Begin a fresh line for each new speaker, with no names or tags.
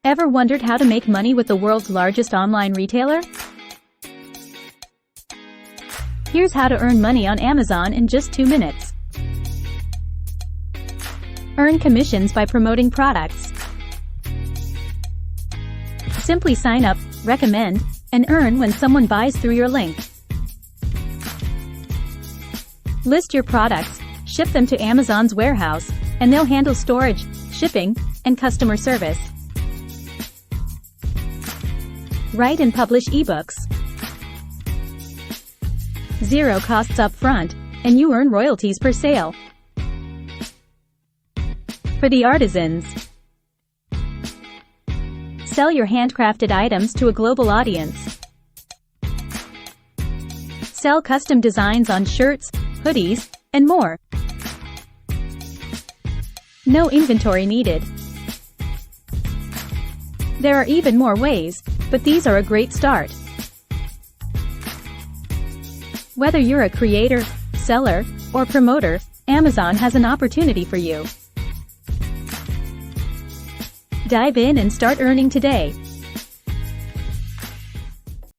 Ever wondered how to make money with the world's largest online retailer? Here's how to earn money on Amazon in just 2 minutes. Earn commissions by promoting products. Simply sign up, recommend, and earn when someone buys through your link. List your products, ship them to Amazon's warehouse, and they'll handle storage, shipping, and customer service. Write and publish eBooks. 0 costs up front, and you earn royalties per sale. For the artisans, sell your handcrafted items to a global audience. Sell custom designs on shirts, hoodies, and more. No inventory needed. There are even more ways, but these are a great start. Whether you're a creator, seller, or promoter, Amazon has an opportunity for you. Dive in and start earning today.